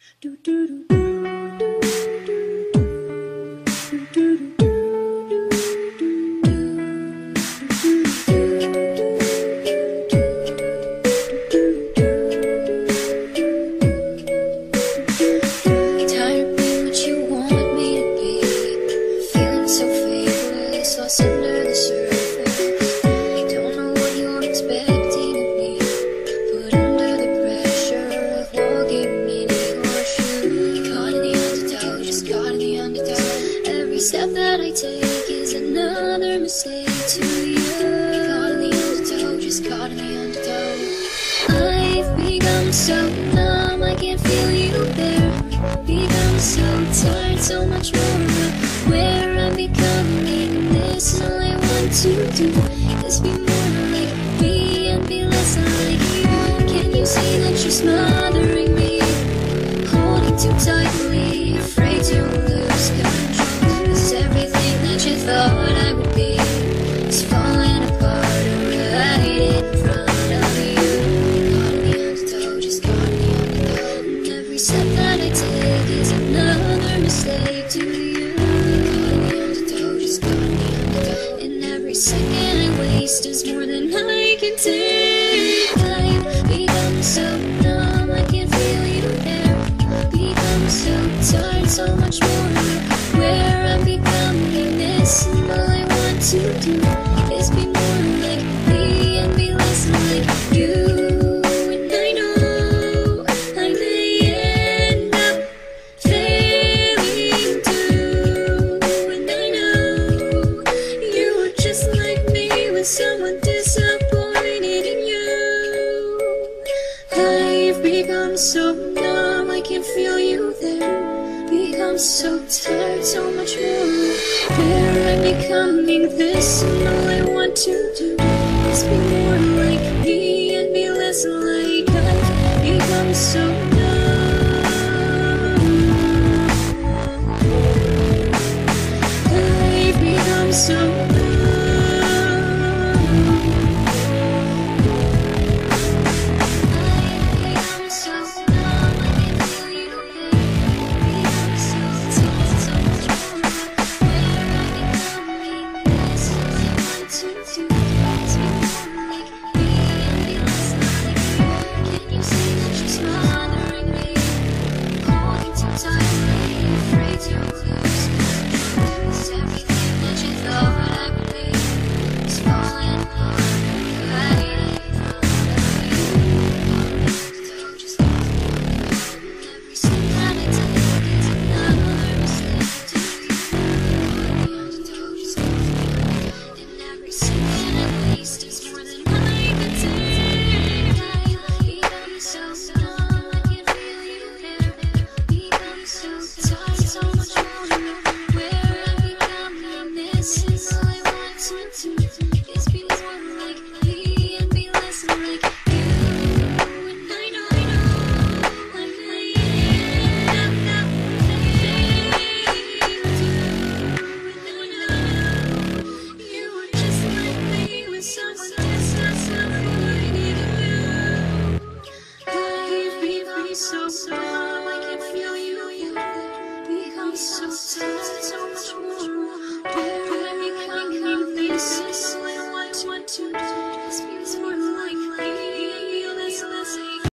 Do do do do do do do do. Under the surface, don't know what you're expecting of me, but under the pressure of walking in your shoes, caught in the undertow, just caught in the undertow. Every step that I take is another mistake to you. Caught in the undertow, just caught in the undertow. I've become so numb, I can't feel you there. Become so tired, so much more where I'm becoming. This all I want to do is be more like me and be less like you. Can you see that you're smothering me, holding too tightly, afraid to lose control? 'Cause everything that you thought I would be is falling apart right in front of you. Caught in the undertow, just caught in the undertow. And every step that I take is another mistake to you. Caught in the undertow, just caught in the undertow. And every second I waste is more than I can take. I've become so numb, I can't feel you there. Become so tired, so much more where I'm becoming. This and all I want to do is be more like me and be less like you. And I know I may end up failing too. And I know you were just like me with someone disappointed in you. I've become so numb, I can't feel you there. Become so tired, so much more where I'm becoming. This and all I want to do is be more like me and be less like I've become so numb. I've become so numb. So numb, I can feel you there. Become so tired, so much